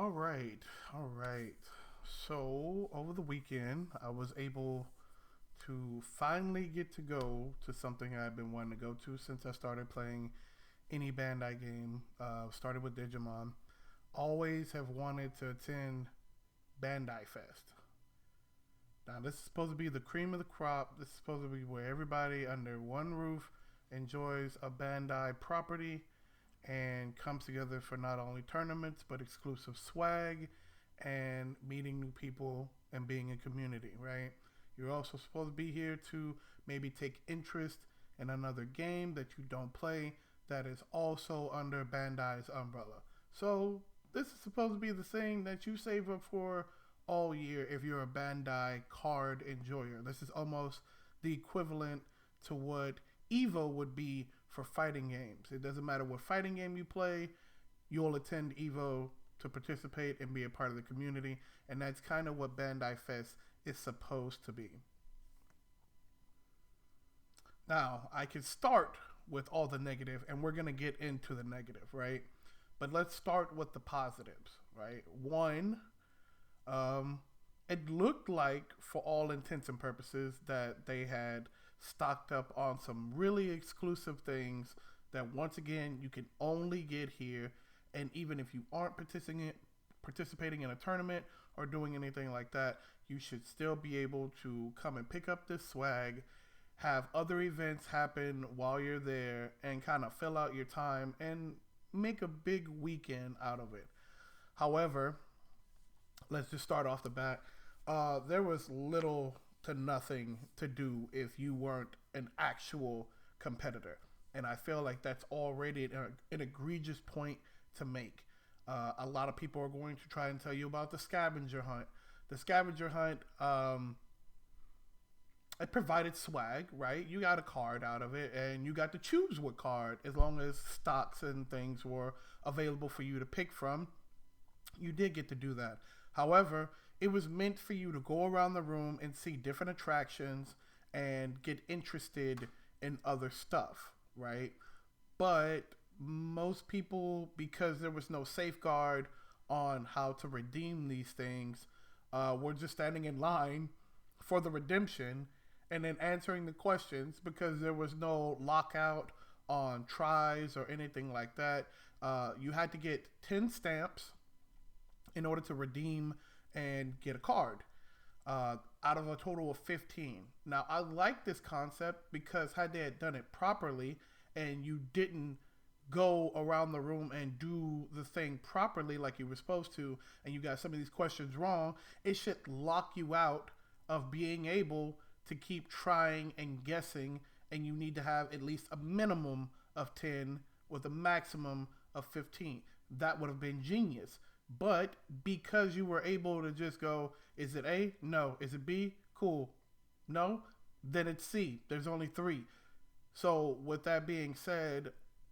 All right, all right. So over the weekend, I was able to finally get to go to something I've been wanting to go to since I started playing any Bandai game. Started with Digimon. Always have wanted to attend Bandai Fest. Now this is supposed to be the cream of the crop. This is supposed to be where everybody under one roof enjoys a Bandai property and comes together for not only tournaments but exclusive swag and meeting new people and being a community, right? You're also supposed to be here to maybe take interest in another game that you don't play that is also under Bandai's umbrella. So, this is supposed to be the thing that you save up for all year if you're a Bandai card enjoyer. This is almost the equivalent to what Evo would be for fighting games. It doesn't matter what fighting game you play, you'll attend Evo to participate and be a part of the community, and that's kind of what Bandai Fest is supposed to be. Now, I can start with all the negative, and we're going to get into the negative, right? But let's start with the positives, right? One, um, it looked like, for all intents and purposes, that they had stocked up on some really exclusive things that, once again, you can only get here. And even if you aren't participating in a tournament or doing anything like that, you should still be able to come and pick up this swag, have other events happen while you're there, and kind of fill out your time and make a big weekend out of it. However, let's just start off the bat. There was little to nothing to do if you weren't an actual competitor. And I feel like that's already an egregious point to make. A lot of people are going to try and tell you about the scavenger hunt. The scavenger hunt, it provided swag, right? You got a card out of it, and you got to choose what card as long as stocks and things were available for you to pick from. You did get to do that. However, it was meant for you to go around the room and see different attractions and get interested in other stuff, right? But most people, because there was no safeguard on how to redeem these things, were just standing in line for the redemption and then answering the questions because there was no lockout on tries or anything like that. You had to get 10 stamps in order to redeem and get a card out of a total of 15. Now, I like this concept because had they had done it properly and you didn't go around the room and do the thing properly like you were supposed to, and you got some of these questions wrong, it should lock you out of being able to keep trying and guessing, and you need to have at least a minimum of 10 with a maximum of 15. That would have been genius. But because you were able to just go, is it A? No. Is it B? Cool. No? Then it's C. There's only three. So with that being said,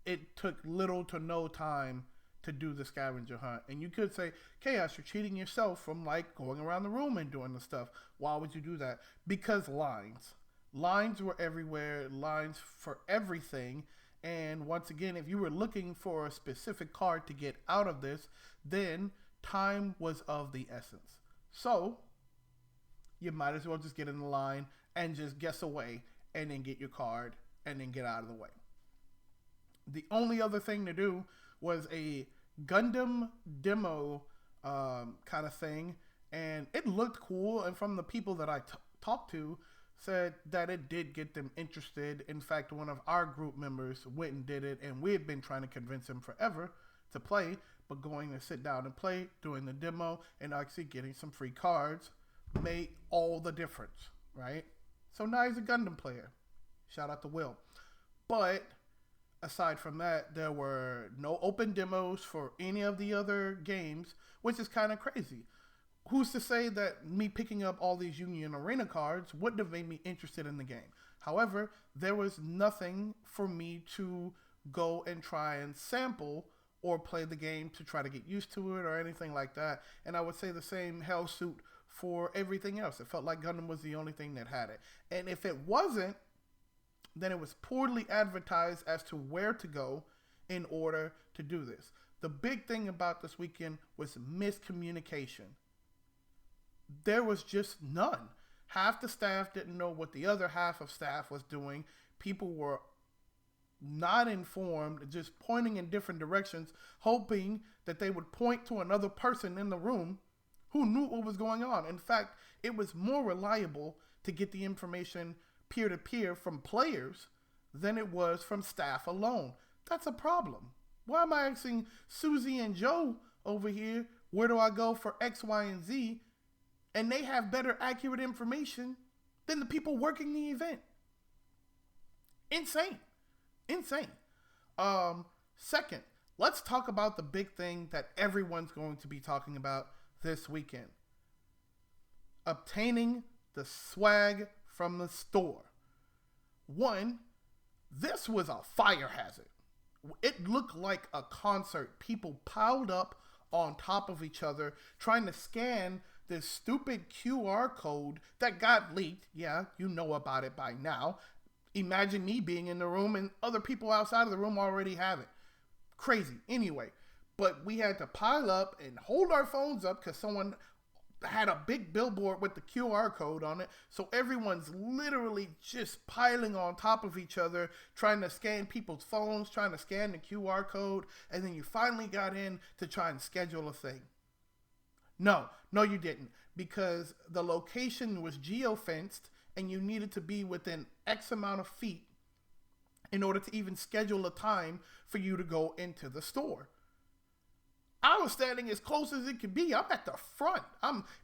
it took little to no time to do the scavenger hunt. And you could say, Chaos, you're cheating yourself from like going around the room and doing the stuff. Why would you do that? Because lines. Lines were everywhere, lines for everything. And once again, if you were looking for a specific card to get out of this, then time was of the essence. So you might as well just get in the line and just guess away and then get your card and then get out of the way. The only other thing to do was a Gundam demo kind of thing, and it looked cool. And from the people that I talked to, said that it did get them interested. In fact, one of our group members went and did it, and we had been trying to convince him forever to play, but going to sit down and play, doing the demo, and actually getting some free cards made all the difference, right? So now he's a Gundam player. Shout out to Will. But aside from that, there were no open demos for any of the other games, which is kind of crazy. Who's to say that me picking up all these Union Arena cards wouldn't have made me interested in the game? However, there was nothing for me to go and try and sample or play the game to try to get used to it or anything like that. And I would say the same hell suit for everything else. It felt like Gundam was the only thing that had it. And if it wasn't, then it was poorly advertised as to where to go in order to do this. The big thing about this weekend was miscommunication. There was just none. Half the staff didn't know what the other half of staff was doing. People were not informed, just pointing in different directions, hoping that they would point to another person in the room who knew what was going on. In fact, it was more reliable to get the information peer to peer from players than it was from staff alone. That's a problem. Why am I asking Susie and Joe over here, where do I go for X, Y, and Z? And they have better accurate information than the people working the event. Insane. Second, let's talk about the big thing that everyone's going to be talking about this weekend. Obtaining the swag from the store. One, this was a fire hazard. It looked like a concert. People piled up on top of each other trying to scan this stupid QR code that got leaked. Yeah, you know about it by now. Imagine me being in the room and other people outside of the room already have it. Crazy. Anyway, but we had to pile up and hold our phones up because someone had a big billboard with the QR code on it. So everyone's literally just piling on top of each other, trying to scan people's phones, trying to scan the QR code. And then you finally got in to try and schedule a thing. No, you didn't. Because the location was geo-fenced and you needed to be within X amount of feet in order to even schedule a time for you to go into the store. I was standing as close as it could be. I'm at the front.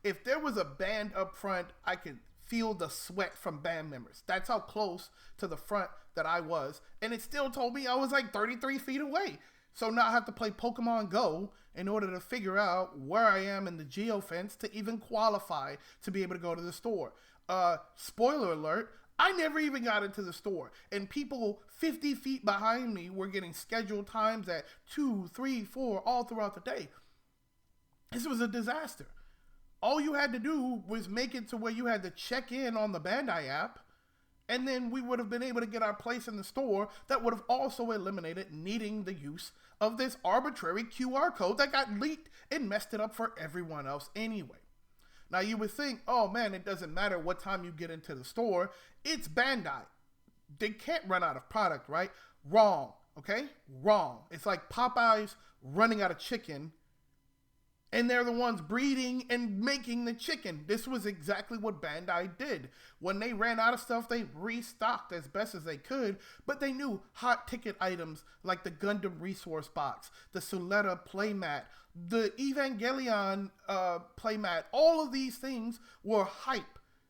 If there was a band up front, I could feel the sweat from band members. That's how close to the front that I was. And it still told me I was like 33 feet away. So now I have to play Pokemon Go in order to figure out where I am in the geofence to even qualify to be able to go to the store. Spoiler alert, I never even got into the store. And people 50 feet behind me were getting scheduled times at 2, 3, 4, all throughout the day. This was a disaster. All you had to do was make it to where you had to check in on the Bandai app, and then we would have been able to get our place in the store. That would have also eliminated needing the use of this arbitrary QR code that got leaked and messed it up for everyone else anyway. Now you would think, oh man, it doesn't matter what time you get into the store. It's Bandai. They can't run out of product, right? Wrong, okay? Wrong. It's like Popeyes running out of chicken, and they're the ones breeding and making the chicken. This was exactly what Bandai did. When they ran out of stuff, they restocked as best as they could, but they knew hot ticket items like the Gundam Resource Box, the Suletta playmat, the Evangelion playmat, all of these things were hype.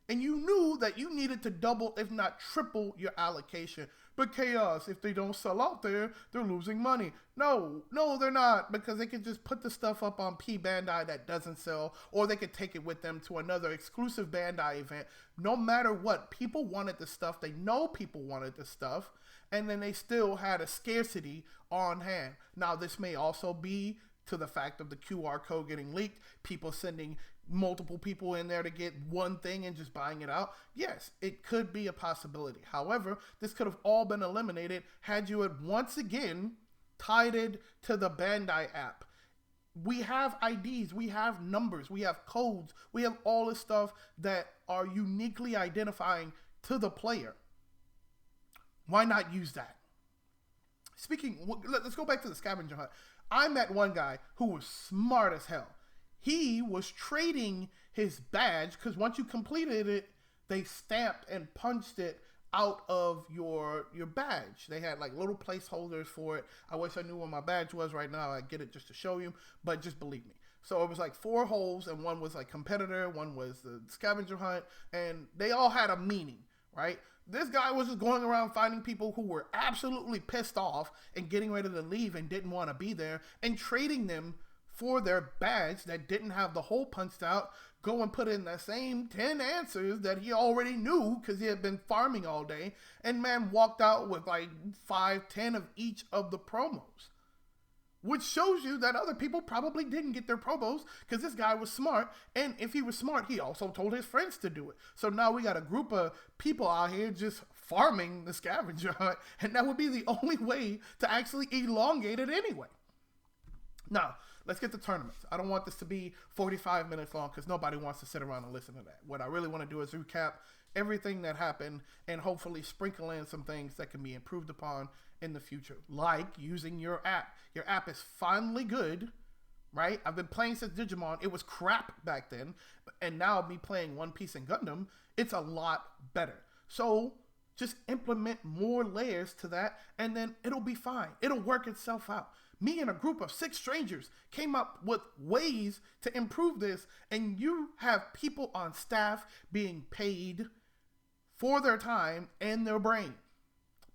And you knew that you needed to double, if not triple, your allocation. But Chaos, if they don't sell out there, they're losing money. No, they're not, because they can just put the stuff up on P Bandai that doesn't sell, or they could take it with them to another exclusive Bandai event. No matter what, people wanted the stuff. They know people wanted the stuff, and then they still had a scarcity on hand. Now, this may also be to the fact of the QR code getting leaked, people sending multiple people in there to get one thing and just buying it out. Yes, it could be a possibility. However, this could have all been eliminated had you had once again tied it to the Bandai app. We have IDs, we have numbers, we have codes, we have all this stuff that are uniquely identifying to the player. Why not use that? Let's go back to the scavenger hunt. I met one guy who was smart as hell. He was trading his badge because once you completed it, they stamped and punched it out of your badge. They had like little placeholders for it. I wish I knew what my badge was right now. I'd get it just to show you, but just believe me. So it was like 4 holes, and one was like competitor, one was the scavenger hunt, and they all had a meaning, right? This guy was just going around finding people who were absolutely pissed off and getting ready to leave and didn't want to be there, and trading them for their badge that didn't have the hole punched out, go and put in the same 10 answers that he already knew because he had been farming all day, and man walked out with like 5, 10 of each of the promos. Which shows you that other people probably didn't get their promos because this guy was smart, and if he was smart, he also told his friends to do it. So now we got a group of people out here just farming the scavenger hunt, and that would be the only way to actually elongate it anyway. Now, let's get to tournaments. I don't want this to be 45 minutes long because nobody wants to sit around and listen to that. What I really want to do is recap everything that happened and hopefully sprinkle in some things that can be improved upon in the future, like using your app. Your app is finally good, right? I've been playing since Digimon. It was crap back then, and now me playing One Piece and Gundam, it's a lot better. So just implement more layers to that, and then it'll be fine. It'll work itself out. Me and a group of 6 strangers came up with ways to improve this, and you have people on staff being paid for their time and their brain.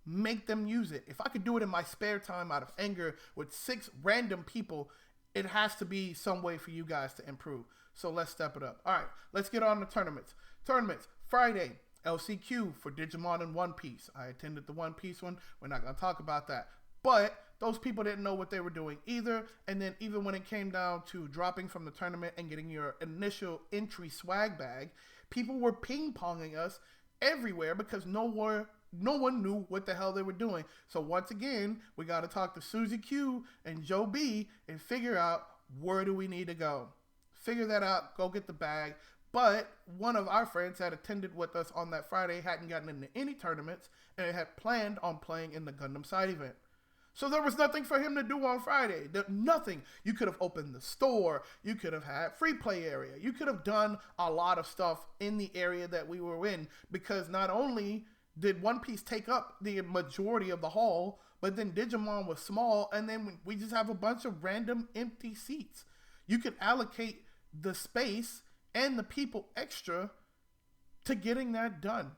Make them use it. If I could do it in my spare time out of anger with 6 random people, it has to be some way for you guys to improve. So let's step it up. All right, let's get on to tournaments. Tournaments, Friday, LCQ for Digimon and One Piece. I attended the One Piece one. We're not going to talk about that. But those people didn't know what they were doing either. And then even when it came down to dropping from the tournament and getting your initial entry swag bag, people were ping-ponging us everywhere because no one knew what the hell they were doing. So once again, we got to talk to Susie Q and Joe B and figure out where do we need to go. Figure that out. Go get the bag. But one of our friends had attended with us on that Friday, hadn't gotten into any tournaments, and had planned on playing in the Gundam side event. So there was nothing for him to do on Friday. Nothing. You could have opened the store. You could have had free play area. You could have done a lot of stuff in the area that we were in, because not only did One Piece take up the majority of the hall, but then Digimon was small, and then we just have a bunch of random empty seats. You could allocate the space and the people extra to getting that done.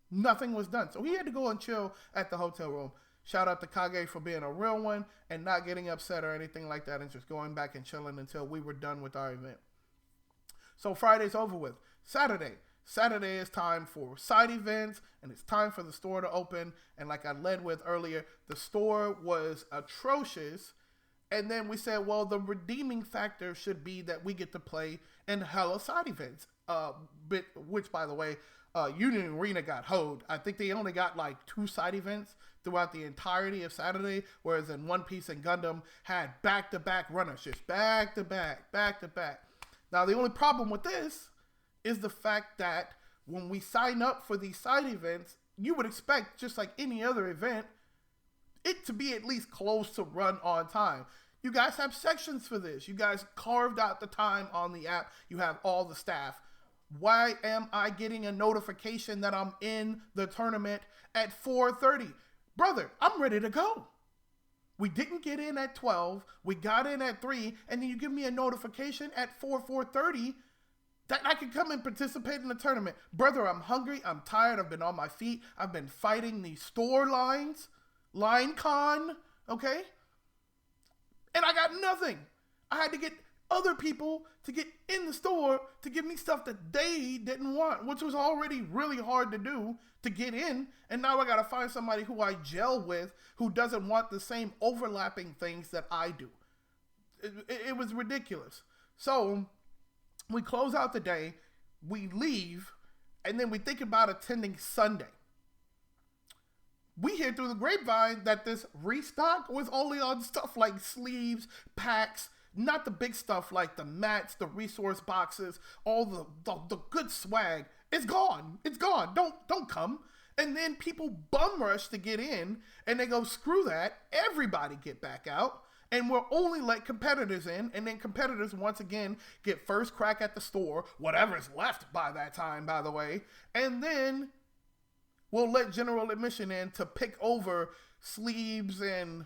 Nothing was done. So he had to go and chill at the hotel room. Shout out to Kage for being a real one and not getting upset or anything like that and just going back and chilling until we were done with our event. So Friday's over with. Saturday is time for side events, and it's time for the store to open. And like I led with earlier, the store was atrocious. And then we said, well, the redeeming factor should be that we get to play in hella side events. Which, by the way, Union Arena got hoed. I think they only got like 2 side events throughout the entirety of Saturday, whereas in One Piece and Gundam had back-to-back runners, just back-to-back. Now, the only problem with this is the fact that when we sign up for these side events, you would expect, just like any other event, it to be at least close to run on time. You guys have sections for this. You guys carved out the time on the app. You have all the staff. Why am I getting a notification that I'm in the tournament at 4:30? Brother, I'm ready to go. We didn't get in at 12. We got in at 3. And then you give me a notification at 4:30 that I can come and participate in the tournament. Brother, I'm hungry. I'm tired. I've been on my feet. I've been fighting these store lines. Line con, okay? And I got nothing. I had to get other people to get in the store to give me stuff that they didn't want, which was already really hard to do to get in. And now I got to find somebody who I gel with who doesn't want the same overlapping things that I do. It was ridiculous. So we close out the day, we leave, and then we think about attending Sunday. We hear through the grapevine that this restock was only on stuff like sleeves, packs, not the big stuff like the mats, the resource boxes, all the good swag. It's gone. It's gone. Don't come. And then people bum rush to get in, and they go, screw that. Everybody get back out. And we'll only let competitors in, and then competitors once again get first crack at the store, whatever's left by that time, by the way. And then we'll let general admission in to pick over sleeves and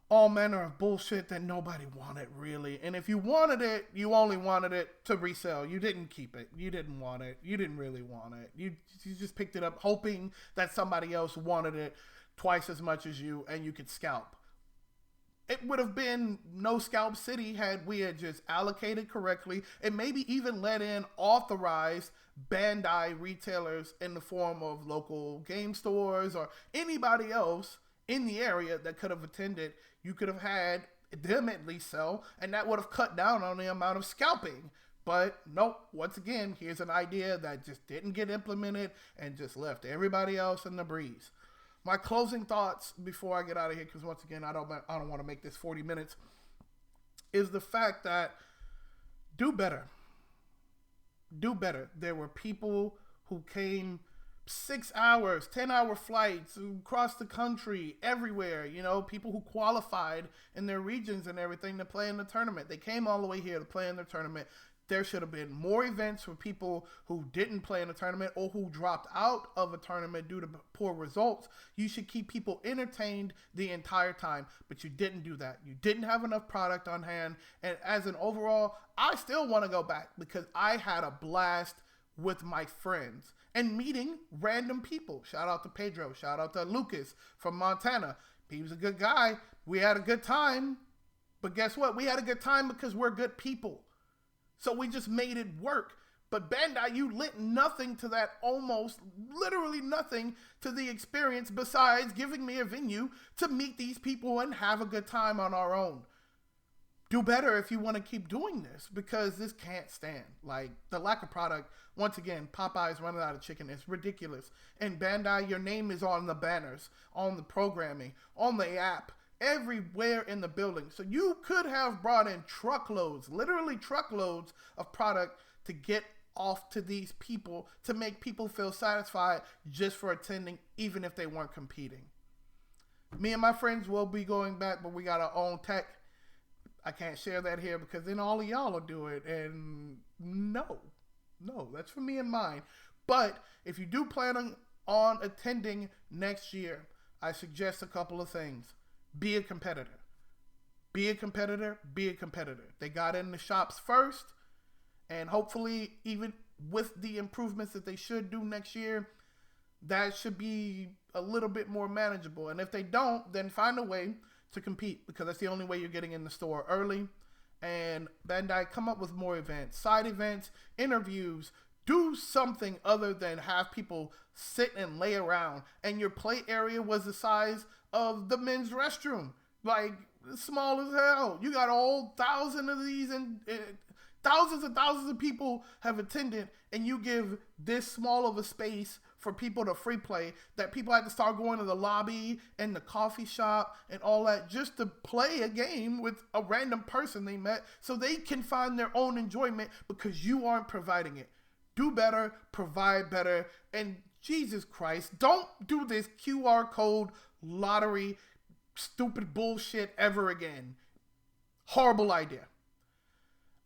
all manner of bullshit that nobody wanted, really. And if you wanted it, you only wanted it to resell. You didn't keep it. You didn't want it. You didn't really want it. You just picked it up hoping that somebody else wanted it twice as much as you and you could scalp. It would have been no scalp city had we had just allocated correctly and maybe even let in authorized Bandai retailers in the form of local game stores or anybody else in the area that could have attended. You could have had them at least sell, and that would have cut down on the amount of scalping. But nope, once again, here's an idea that just didn't get implemented and just left everybody else in the breeze. My closing thoughts before I get out of here, because once again, I don't want to make this 40 minutes. is the fact that do better. Do better. There were people who came 6 hours, 10-hour flights across the country, everywhere, you know, people who qualified in their regions and everything to play in the tournament. They came all the way here to play in the tournament. There should have been more events for people who didn't play in a tournament or who dropped out of a tournament due to poor results. You should keep people entertained the entire time, but you didn't do that. You didn't have enough product on hand. And as an overall, I still want to go back because I had a blast with my friends and meeting random people. Shout out to Pedro. Shout out to Lucas from Montana. He was a good guy. We had a good time. But guess what? We had a good time because we're good people. So we just made it work. But Bandai, you lent nothing to that, almost literally nothing to the experience besides giving me a venue to meet these people and have a good time on our own. Do better if you want to keep doing this because this can't stand. Like, the lack of product, once again, Popeye's running out of chicken. It's ridiculous. And Bandai, your name is on the banners, on the programming, on the app, everywhere in the building. So you could have brought in truckloads, literally truckloads of product to get off to these people to make people feel satisfied just for attending, even if they weren't competing. Me and my friends will be going back, but we got our own tech. I can't share that here because then all of y'all will do it. And no, that's for me and mine. But if you do plan on attending next year, I suggest a couple of things. Be a competitor. Be a competitor. Be a competitor. They got in the shops first. And hopefully, even with the improvements that they should do next year, that should be a little bit more manageable. And if they don't, then find a way to compete because that's the only way you're getting in the store early. And Bandai, come up with more events, side events, interviews. Do something other than have people sit and lay around. And your play area was the size of the men's restroom. Like, small as hell. You got all 1,000 of these and thousands and thousands of people have attended, and you give this small of a space for people to free play that people had to start going to the lobby and the coffee shop and all that just to play a game with a random person they met so they can find their own enjoyment because you aren't providing it. Do better, provide better, and Jesus Christ, don't do this QR code lottery stupid bullshit ever again. Horrible idea.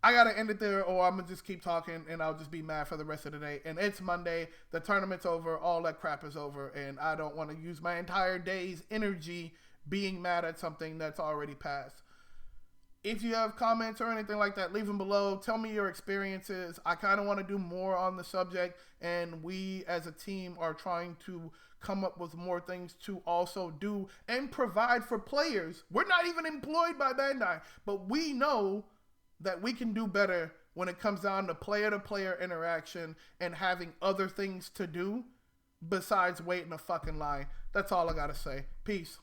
I gotta end it there or I'm gonna just keep talking and I'll just be mad for the rest of the day. And it's Monday, the tournament's over, all that crap is over, and I don't want to use my entire day's energy being mad at something that's already passed. If you have comments or anything like that, leave them below. Tell me your experiences. I kind of want to do more on the subject, and we as a team are trying to come up with more things to also do and provide for players. We're not even employed by Bandai, but we know that we can do better when it comes down to player-to-player interaction and having other things to do besides wait in a fucking line. That's all I gotta say. Peace.